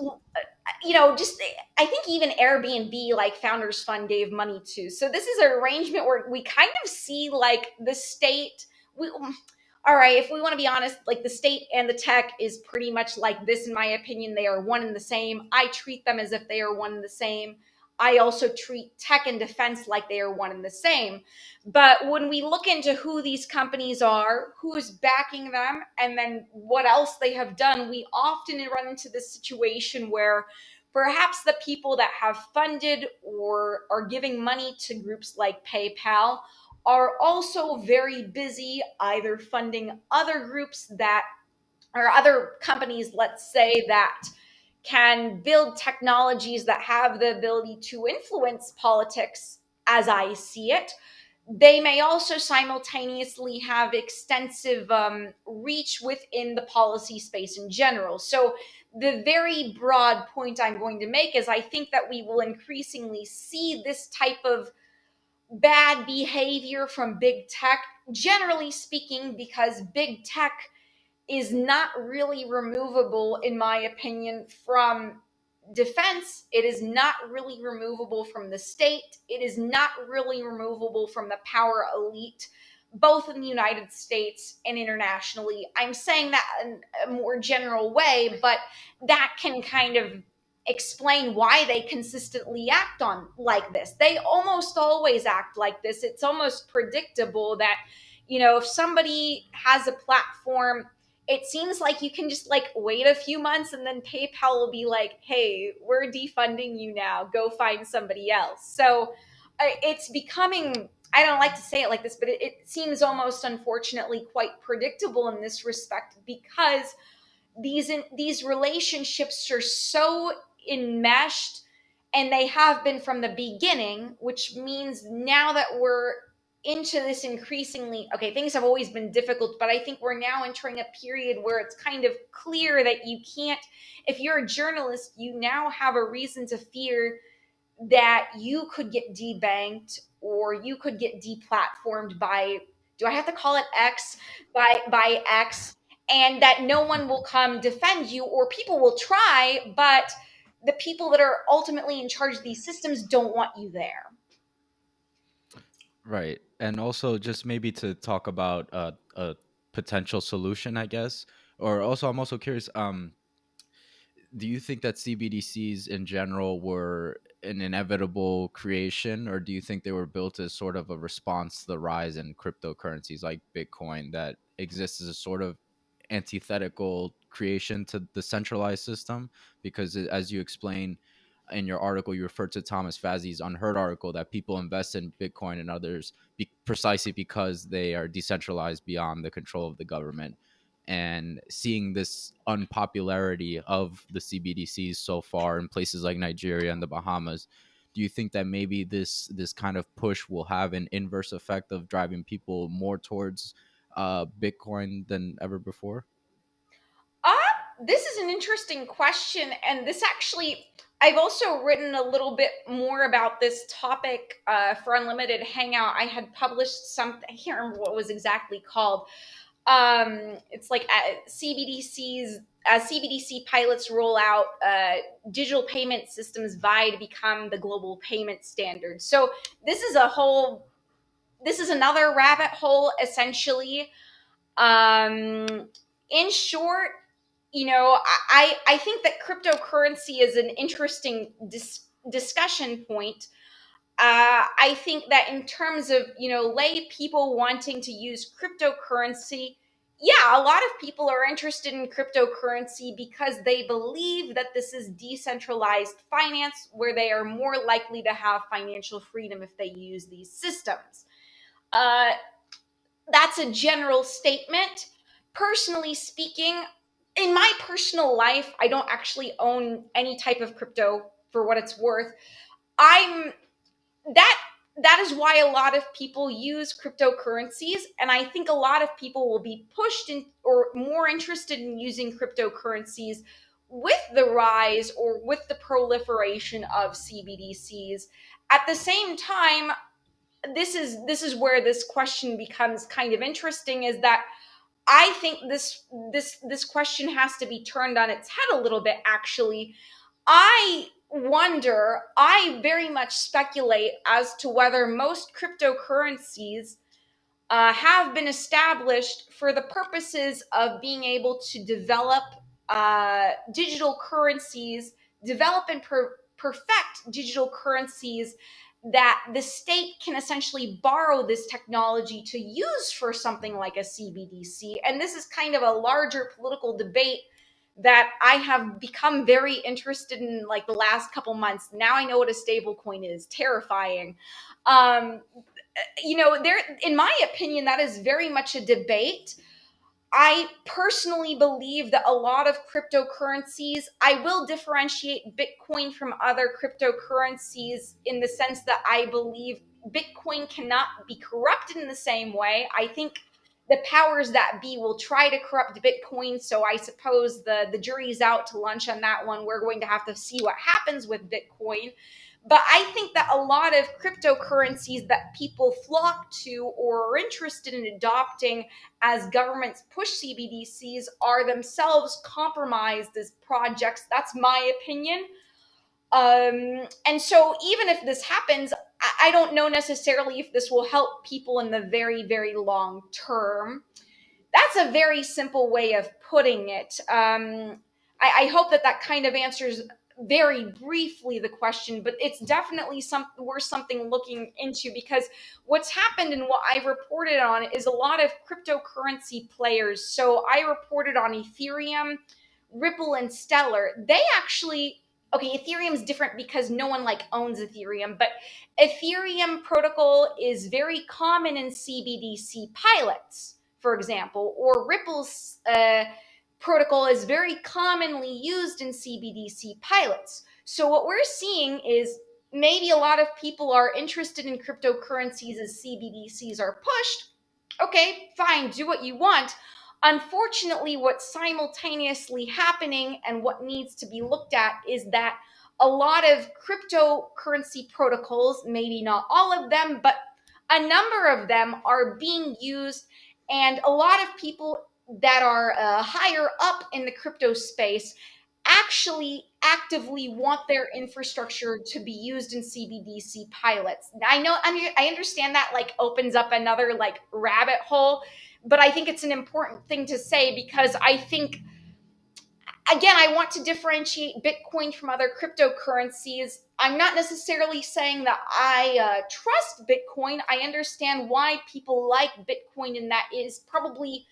just I think even Airbnb, like Founders Fund, gave money to. So this is an arrangement where we kind of see like the state. We All right, if we want to be honest, like the state and the tech is pretty much like this, in my opinion. They are one and the same. I treat them as if they are one and the same. I also treat tech and defense like they are one and the same. But when we look into who these companies are, who's backing them, and then what else they have done, we often run into this situation where perhaps the people that have funded or are giving money to groups like PayPal are also very busy either funding other groups that or other companies, let's say, that can build technologies that have the ability to influence politics as I see it. they may also simultaneously have extensive reach within the policy space in general. So, the very broad point I'm going to make is I think that we will increasingly see this type of bad behavior from big tech, generally speaking, because big tech is not really removable, in my opinion, from defense. It is not really removable from the state. It is not really removable from the power elite, both in the United States and internationally. I'm saying that in a more general way, but that can kind of explain why they consistently act on like this. They almost always act like this. It's almost predictable that, if somebody has a platform, it seems like you can just like wait a few months and then PayPal will be like, hey, we're defunding you now. Go find somebody else. So it's becoming, I don't like to say it like this, but it seems almost unfortunately quite predictable in this respect, because these relationships are so enmeshed, and they have been from the beginning, which means now that we're into this increasingly, okay, things have always been difficult, but I think we're now entering a period where it's kind of clear that you can't, if you're a journalist, you now have a reason to fear that you could get debanked or you could get deplatformed by, do I have to call it X, by X, and that no one will come defend you, or people will try, but the people that are ultimately in charge of these systems don't want you there. Right. And also just maybe to talk about a potential solution, I guess. Or also I'm also curious, do you think that CBDCs in general were an inevitable creation, or do you think they were built as sort of a response to the rise in cryptocurrencies like Bitcoin that exists as a sort of antithetical creation to the centralized system? Because as you explain in your article, you referred to Thomas Fazzi's Unheard article that people invest in Bitcoin and others precisely because they are decentralized beyond the control of the government. And seeing this unpopularity of the CBDCs so far in places like Nigeria and the Bahamas, do you think that maybe this kind of push will have an inverse effect of driving people more towards Bitcoin than ever before? Uh, this is an interesting question. And this actually, I've also written a little bit more about this topic for Unlimited Hangout. I had published something, I can't remember what it was exactly called. It's like CBDCs, as CBDC pilots roll out, digital payment systems vie to become the global payment standard. So this is this is another rabbit hole, essentially. Um, in short, I think that cryptocurrency is an interesting discussion point. I think that in terms of, lay people wanting to use cryptocurrency, yeah, a lot of people are interested in cryptocurrency because they believe that this is decentralized finance, where they are more likely to have financial freedom if they use these systems. Uh, that's a general statement. Personally speaking, in my personal life, I don't actually own any type of crypto for what it's worth. I'm that that is why a lot of people use cryptocurrencies, and I think a lot of people will be pushed in or more interested in using cryptocurrencies with the rise or with the proliferation of CBDCs. At the same time, this is where this question becomes kind of interesting, is that I think this question has to be turned on its head a little bit, actually. I very much speculate as to whether most cryptocurrencies have been established for the purposes of being able to develop digital currencies, develop and perfect digital currencies that the state can essentially borrow this technology to use for something like a CBDC. And this is kind of a larger political debate that I have become very interested in, like the last couple months. Now I know what a stable coin is. Terrifying. Um, there, in my opinion, that is very much a debate. I personally believe that a lot of cryptocurrencies, I will differentiate Bitcoin from other cryptocurrencies in the sense that I believe Bitcoin cannot be corrupted in the same way. I think the powers that be will try to corrupt Bitcoin. So I suppose the jury's out to lunch on that one. We're going to have to see what happens with Bitcoin. But I think that a lot of cryptocurrencies that people flock to or are interested in adopting as governments push CBDCs are themselves compromised as projects. That's my opinion. And so even if this happens, I don't know necessarily if this will help people in the very, very long term. That's a very simple way of putting it. I hope that that kind of answers very briefly the question, but it's definitely worth something looking into, because what's happened and what I've reported on is a lot of cryptocurrency players. So I reported on Ethereum, Ripple, and Stellar. They actually, okay, Ethereum is different because no one like owns Ethereum, but Ethereum protocol is very common in CBDC pilots, for example, or Ripple's protocol is very commonly used in CBDC pilots. So what we're seeing is maybe a lot of people are interested in cryptocurrencies as CBDCs are pushed. Okay, fine, do what you want. Unfortunately, what's simultaneously happening and what needs to be looked at is that a lot of cryptocurrency protocols, maybe not all of them, but a number of them are being used, and a lot of people that are higher up in the crypto space actually actively want their infrastructure to be used in CBDC pilots. I understand that like opens up another like rabbit hole, but I think it's an important thing to say, because I think, again, I want to differentiate Bitcoin from other cryptocurrencies. I'm not necessarily saying that I trust Bitcoin. I understand why people like Bitcoin, and that is probably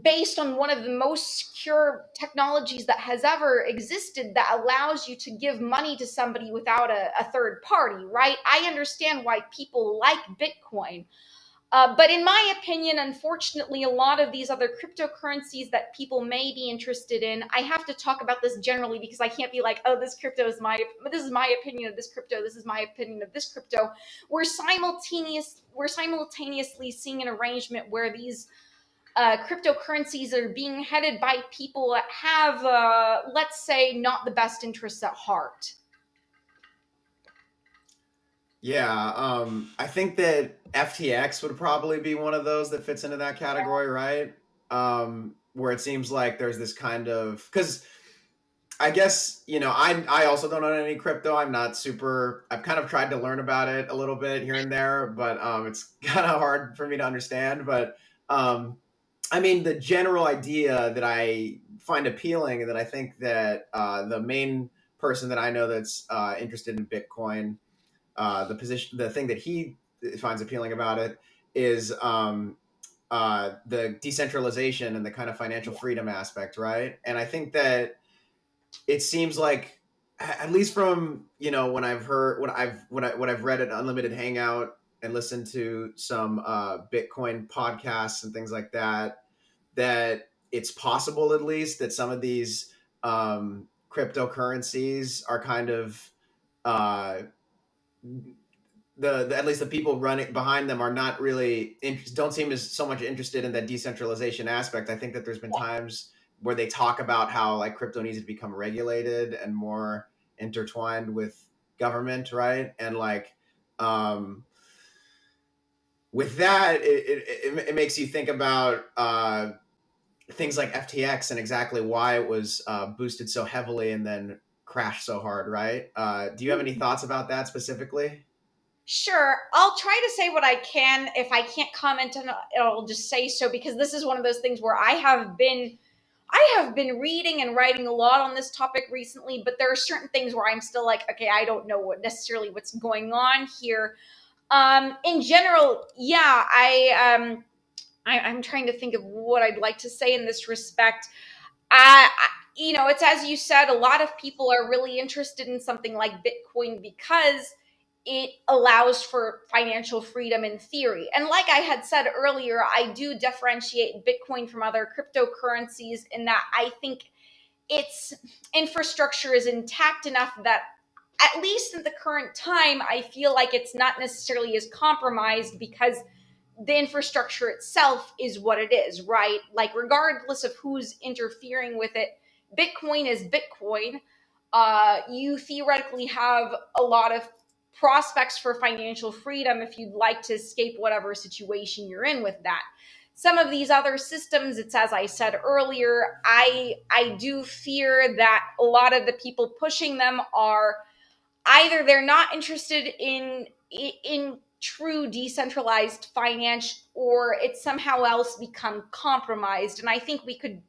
based on one of the most secure technologies that has ever existed, that allows you to give money to somebody without a third party, right? I understand why people like Bitcoin. But in my opinion, unfortunately, a lot of these other cryptocurrencies that people may be interested in, I have to talk about this generally because I can't be like, oh, this is my opinion of this crypto, this is my opinion of this crypto. We're simultaneously seeing an arrangement where these cryptocurrencies are being headed by people that have, let's say, not the best interests at heart. Yeah, I think that FTX would probably be one of those that fits into that category, right? Where it seems like there's this kind of, because I guess, I also don't own any crypto. I'm not super, I've kind of tried to learn about it a little bit here and there, but it's kind of hard for me to understand. But um, I mean, the general idea that I find appealing, and that I think that the main person that I know that's interested in Bitcoin, the thing that he finds appealing about it is the decentralization and the kind of financial freedom aspect, right? And I think that it seems like, at least from when I've heard, what I've read at Unlimited Hangout and listened to some Bitcoin podcasts and things like that, that it's possible, at least, that some of these cryptocurrencies are kind of uh, at least the people running behind them are not really don't seem as so much interested in that decentralization aspect. I think that there's been times where they talk about how like crypto needs to become regulated and more intertwined with government, right? And like with that, it makes you think about things like FTX and exactly why it was boosted so heavily and then crashed so hard, right? Do you have any thoughts about that specifically? Sure, I'll try to say what I can. If I can't comment on it, I'll just say so, because this is one of those things where I have been reading and writing a lot on this topic recently, but there are certain things where I'm still like, okay, I don't know what's going on here. In general, yeah, I'm trying to think of what I'd like to say in this respect. It's as you said, a lot of people are really interested in something like Bitcoin because it allows for financial freedom in theory. And like I had said earlier, I do differentiate Bitcoin from other cryptocurrencies in that I think its infrastructure is intact enough that at least at the current time, I feel like it's not necessarily as compromised because the infrastructure itself is what it is, right? Like, regardless of who's interfering with it, Bitcoin is Bitcoin. You theoretically have a lot of prospects for financial freedom if you'd like to escape whatever situation you're in with that. Some of these other systems, it's as I said earlier, I do fear that a lot of the people pushing them are either they're not interested in true decentralized finance, or it's somehow else become compromised. And I think we could,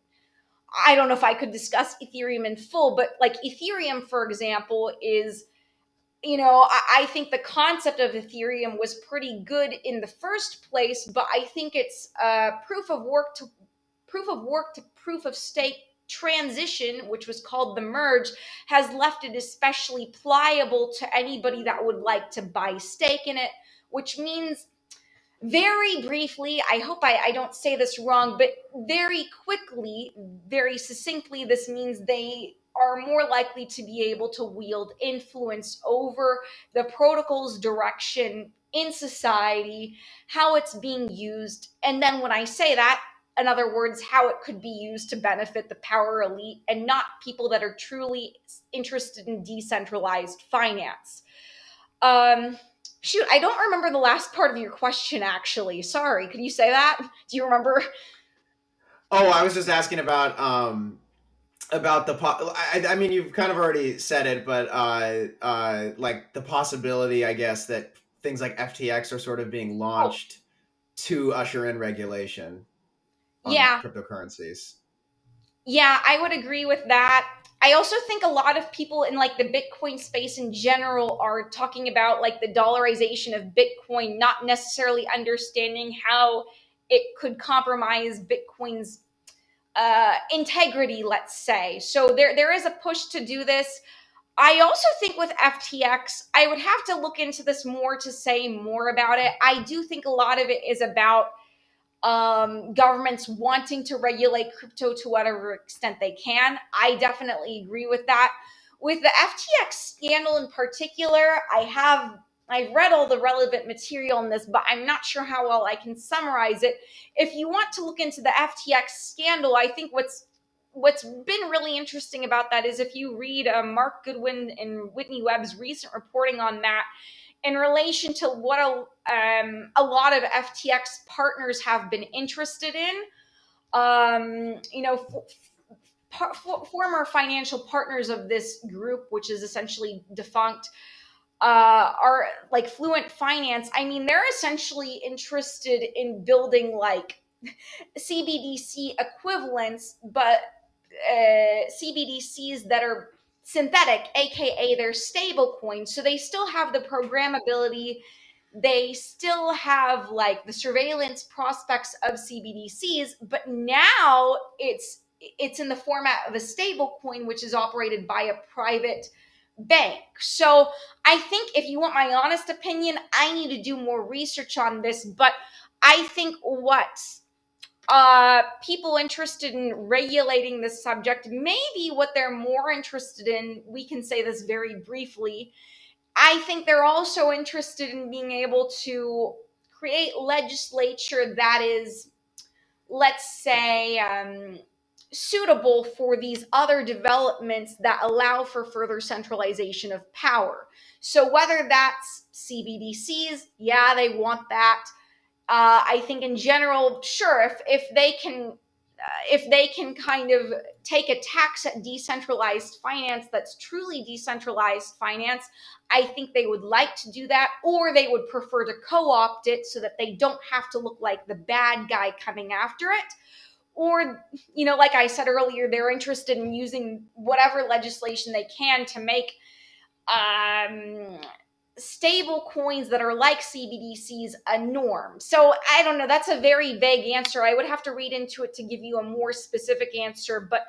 I don't know if I could discuss Ethereum in full, but like Ethereum, for example, is, I think the concept of Ethereum was pretty good in the first place, but I think it's proof of work to proof of stake transition, which was called the merge, has left it especially pliable to anybody that would like to buy stake in it, which means, very briefly, I hope I don't say this wrong, but very quickly, very succinctly, this means they are more likely to be able to wield influence over the protocol's direction in society, how it's being used. And then when I say that, in other words, how it could be used to benefit the power elite and not people that are truly interested in decentralized finance. Shoot, I don't remember the last part of your question, actually. Sorry, could you say that? Do you remember? Oh, I was just asking about I mean, you've kind of already said it, but like the possibility, I guess, that things like FTX are sort of being Oh, launched to usher in regulation on yeah. cryptocurrencies. Yeah, I would agree with that. I also think a lot of people in like the Bitcoin space in general are talking about like the dollarization of Bitcoin, not necessarily understanding how it could compromise Bitcoin's integrity, let's say. So there is a push to do this. I also think with FTX, I would have to look into this more to say more about it. I do think a lot of it is about governments wanting to regulate crypto to whatever extent they can. I definitely agree with that. With the FTX scandal in particular, I've read all the relevant material on this, but I'm not sure how well I can summarize it. If you want to look into the FTX scandal, I think what's been really interesting about that is if you read Mark Goodwin and Whitney Webb's recent reporting on that, in relation to what a lot of FTX partners have been interested in. Former financial partners of this group, which is essentially defunct, are like Fluent Finance. I mean, they're essentially interested in building like CBDC equivalents, but CBDCs that are synthetic, aka they're stable coins. So they still have the programmability, they still have like the surveillance prospects of CBDCs, but now it's in the format of a stable coin, which is operated by a private bank. So I think, if you want my honest opinion, I need to do more research on this, but I think what people interested in regulating this subject, maybe what they're more interested in, we can say this very briefly, I think they're also interested in being able to create legislature that is, let's say, suitable for these other developments that allow for further centralization of power. So whether that's CBDCs, yeah, they want that. I think in general, sure, if they can kind of take a tax at decentralized finance that's truly decentralized finance, I think they would like to do that, or they would prefer to co-opt it so that they don't have to look like the bad guy coming after it. Or, like I said earlier, they're interested in using whatever legislation they can to make um, stable coins that are like CBDCs a norm. So I don't know. That's a very vague answer. I would have to read into it to give you a more specific answer. But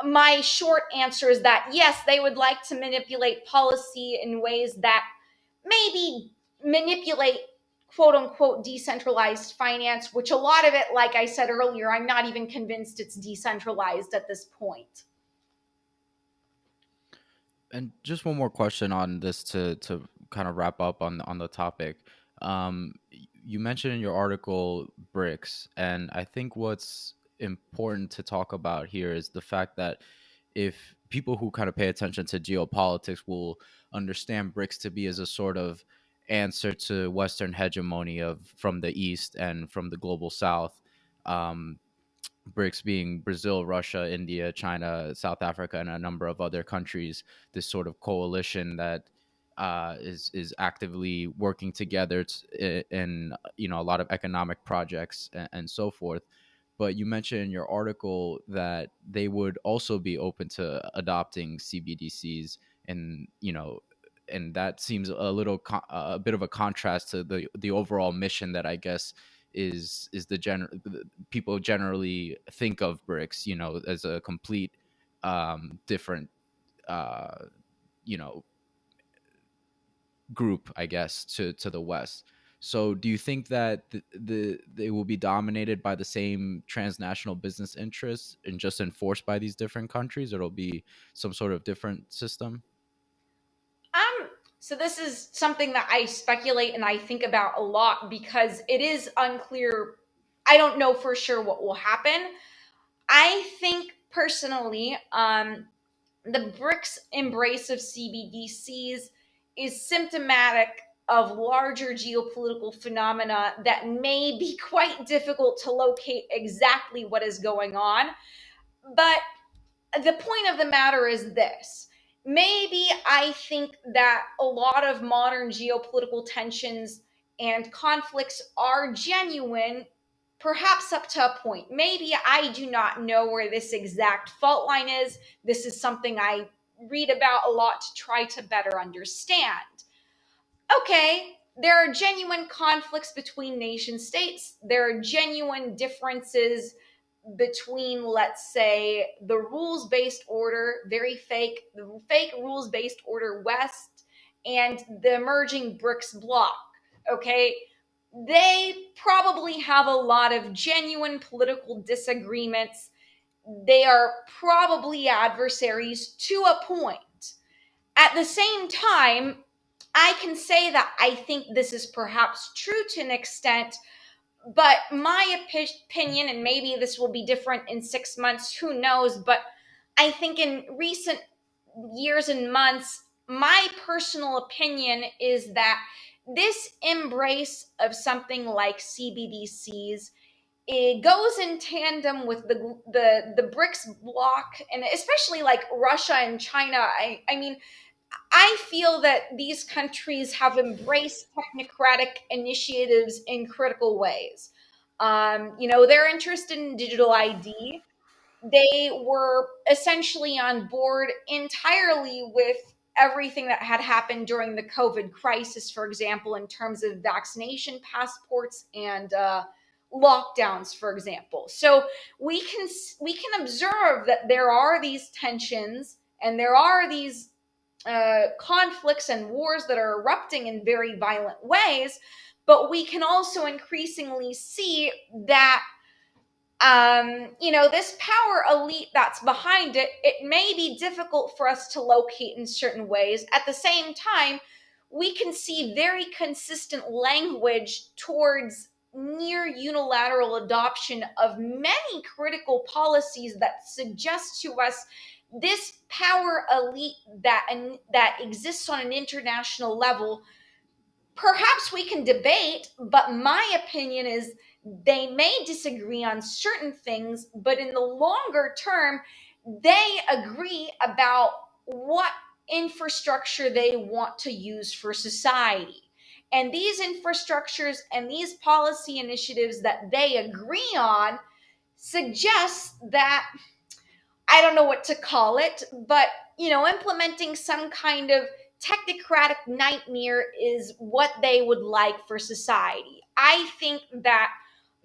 my short answer is that yes, they would like to manipulate policy in ways that maybe manipulate quote unquote decentralized finance, which a lot of it, like I said earlier, I'm not even convinced it's decentralized at this point. And just one more question on this to kind of wrap up on the topic. You mentioned in your article BRICS, and I think what's important to talk about here is the fact that if people who kind of pay attention to geopolitics will understand BRICS to be as a sort of answer to Western hegemony of from the East and from the global South. Um, BRICS being Brazil, Russia, India, China, South Africa, and a number of other countries. This sort of coalition that is actively working together in a lot of economic projects and so forth. But you mentioned in your article that they would also be open to adopting CBDCs, and and that seems a bit of a contrast to the overall mission that I guess is people generally think of BRICS, as a complete different uh, you know group, I guess, to the West. So, do you think that they will be dominated by the same transnational business interests and just enforced by these different countries, or it'll be some sort of different system? Um, so this is something that I speculate and I think about a lot because it is unclear. I don't know for sure what will happen. I think personally, the BRICS embrace of CBDCs is symptomatic of larger geopolitical phenomena that may be quite difficult to locate exactly what is going on. But the point of the matter is this. Maybe I think that a lot of modern geopolitical tensions and conflicts are genuine, perhaps up to a point. Maybe I do not know where this exact fault line is. This is something I read about a lot to try to better understand. Okay, there are genuine conflicts between nation states. There are genuine differences between, let's say, the rules based order, the fake rules based order West, and the emerging BRICS bloc. Okay, they probably have a lot of genuine political disagreements. They are probably adversaries to a point. At the same time, I can say that I think this is perhaps true to an extent, but my opinion, and maybe this will be different in 6 months, who knows, but I think in recent years and months, my personal opinion is that this embrace of something like CBDCs, it goes in tandem with the BRICS bloc, and especially like Russia and China. I mean, I feel that these countries have embraced technocratic initiatives in critical ways. They're interested in digital ID. They were essentially on board entirely with everything that had happened during the COVID crisis, for example, in terms of vaccination passports and lockdowns, for example. So we can observe that there are these tensions and there are these conflicts and wars that are erupting in very violent ways, but we can also increasingly see that this power elite that's behind it, it may be difficult for us to locate in certain ways. At the same time, we can see very consistent language towards near unilateral adoption of many critical policies that suggest to us this power elite that exists on an international level. Perhaps we can debate, but my opinion is they may disagree on certain things, but in the longer term, they agree about what infrastructure they want to use for society. And these infrastructures and these policy initiatives that they agree on suggest that, I don't know what to call it, but implementing some kind of technocratic nightmare is what they would like for society. I think that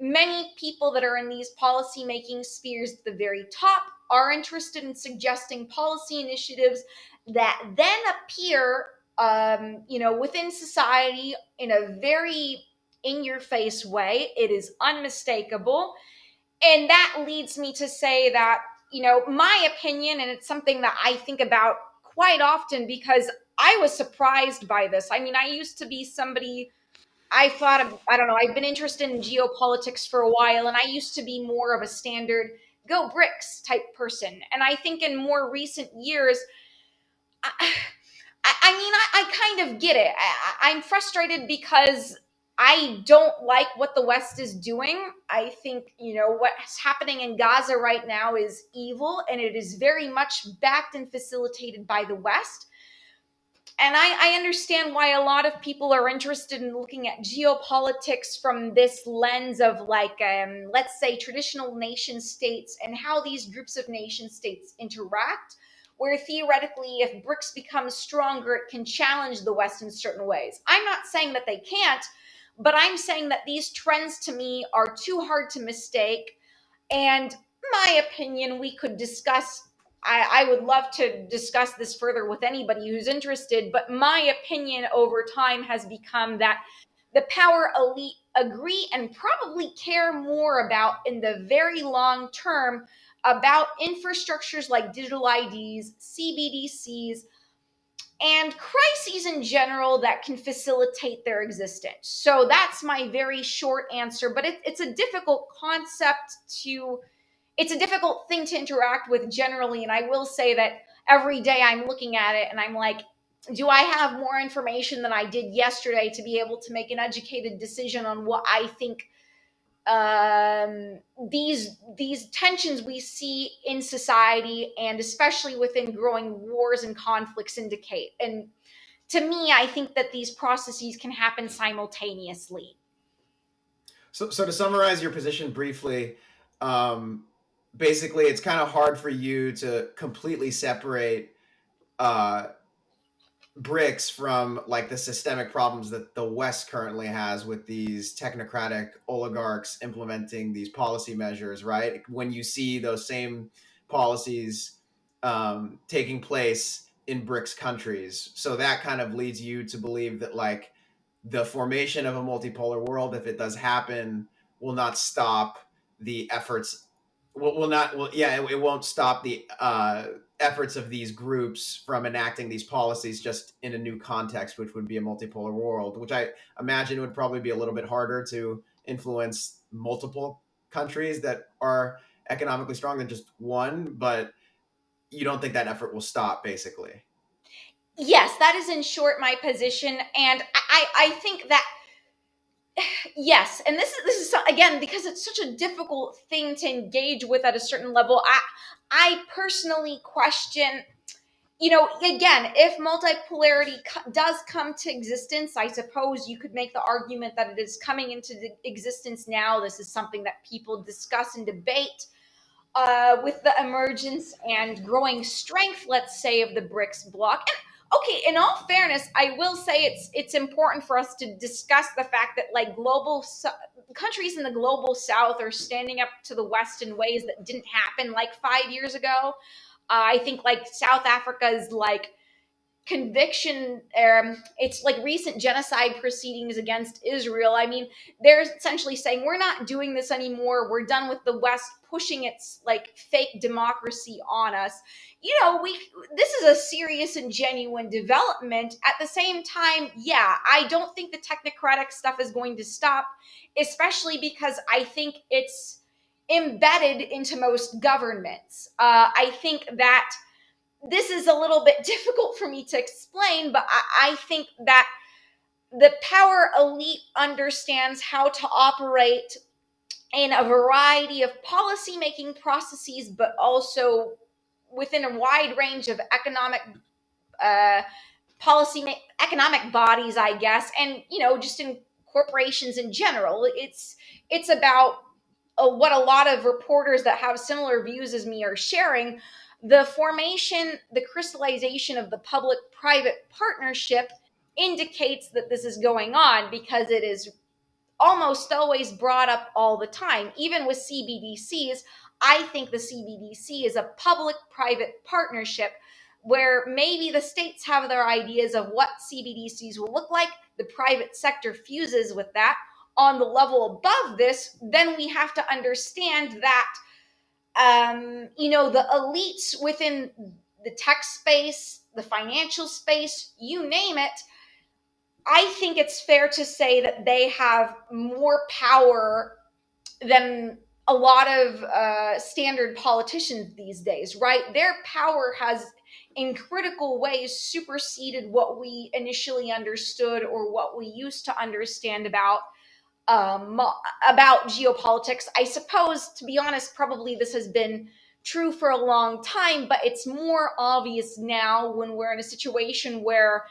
many people that are in these policy making spheres at the very top are interested in suggesting policy initiatives that then appear, within society in a very in your face way. It is unmistakable. And that leads me to say that, my opinion, and it's something that I think about quite often because I was surprised by this. I mean, I used to be somebody, I thought of, I don't know, I've been interested in geopolitics for a while, and I used to be more of a standard go BRICS type person. And I think in more recent years, I kind of get it. I'm frustrated because I don't like what the West is doing. I think, what's happening in Gaza right now is evil, and it is very much backed and facilitated by the West. And I understand why a lot of people are interested in looking at geopolitics from this lens of, like, let's say, traditional nation states and how these groups of nation states interact, where theoretically, if BRICS becomes stronger, it can challenge the West in certain ways. I'm not saying that they can't, but I'm saying that these trends to me are too hard to mistake. And my opinion, we could discuss. I would love to discuss this further with anybody who's interested, but my opinion over time has become that the power elite agree and probably care more about in the very long term about infrastructures like digital IDs, CBDCs, and crises in general that can facilitate their existence. So that's my very short answer, but it's a difficult concept to it's a difficult thing to interact with generally. And I will say that every day I'm looking at it and I'm like, do I have more information than I did yesterday to be able to make an educated decision on what I think these tensions we see in society, and especially within growing wars and conflicts, indicate? And to me, I think that these processes can happen simultaneously. So to summarize your position briefly, basically, it's kind of hard for you to completely separate uh, BRICS from like the systemic problems that the West currently has with these technocratic oligarchs implementing these policy measures, right? When you see those same policies taking place in BRICS countries. So that kind of leads you to believe that like the formation of a multipolar world, if it does happen, will not stop the efforts. Will not. Well, yeah, it won't stop the efforts of these groups from enacting these policies just in a new context, which would be a multipolar world, which I imagine would probably be a little bit harder to influence multiple countries that are economically strong than just one. But you don't think that effort will stop, basically. Yes, that is in short my position. And I think that yes, and this is again, because it's such a difficult thing to engage with at a certain level. I personally question, again, if multipolarity does come to existence, I suppose you could make the argument that it is coming into existence now. This is something that people discuss and debate with the emergence and growing strength, let's say, of the BRICS bloc. And okay, in all fairness, I will say it's important for us to discuss the fact that, like, countries in the global South are standing up to the West in ways that didn't happen like 5 years ago. I think, like, South Africa's, like, conviction, it's like recent genocide proceedings against Israel. I mean, they're essentially saying, we're not doing this anymore, we're done with the West pushing its, like, fake democracy on us. We this is a serious and genuine development. At the same time, yeah, I don't think the technocratic stuff is going to stop, especially because I think it's embedded into most governments. I think that this is a little bit difficult for me to explain, but I think that the power elite understands how to operate in a variety of policy making processes, but also within a wide range of economic uh, economic bodies, I guess, and just in corporations in general. It's about what a lot of reporters that have similar views as me are sharing. The formation, the crystallization of the public private partnership indicates that this is going on, because it is almost always brought up all the time. Even with CBDCs, I think the CBDC is a public private partnership where maybe the states have their ideas of what CBDCs will look like, the private sector fuses with that. On the level above this, then we have to understand that the elites within the tech space, the financial space, you name it. I think it's fair to say that they have more power than a lot of standard politicians these days, right? Their power has, in critical ways, superseded what we initially understood or what we used to understand about geopolitics. I suppose, to be honest, probably this has been true for a long time, but it's more obvious now when we're in a situation where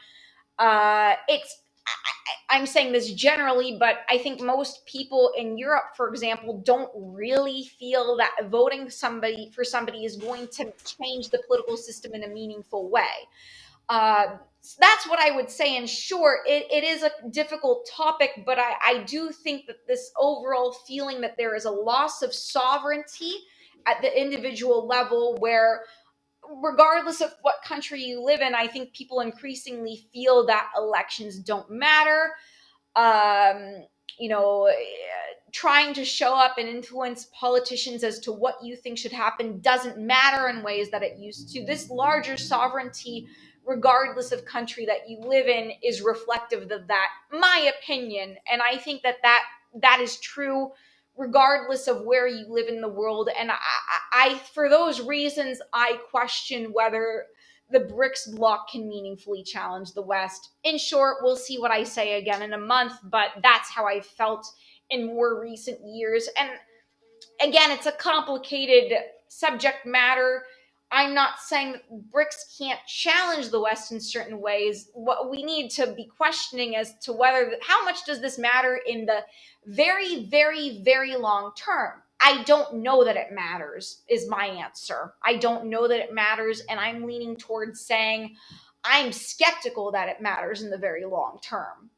I'm saying this generally, but I think most people in Europe, for example, don't really feel that voting for somebody is going to change the political system in a meaningful way. So that's what I would say. In short, it is a difficult topic, but I do think that this overall feeling that there is a loss of sovereignty at the individual level, where regardless of what country you live in, I think people increasingly feel that elections don't matter. Um, trying to show up and influence politicians as to what you think should happen doesn't matter in ways that it used to. This larger sovereignty, regardless of country that you live in, is reflective of that, my opinion. And I think that is true regardless of where you live in the world. And I for those reasons, I question whether the BRICS bloc can meaningfully challenge the West. In short, we'll see what I say again in a month, but that's how I felt in more recent years. And again, it's a complicated subject matter. I'm not saying that BRICS can't challenge the West in certain ways. What we need to be questioning as to how much does this matter in the very, very, very long term? I don't know that it matters, is my answer. I don't know that it matters, and I'm leaning towards saying I'm skeptical that it matters in the very long term.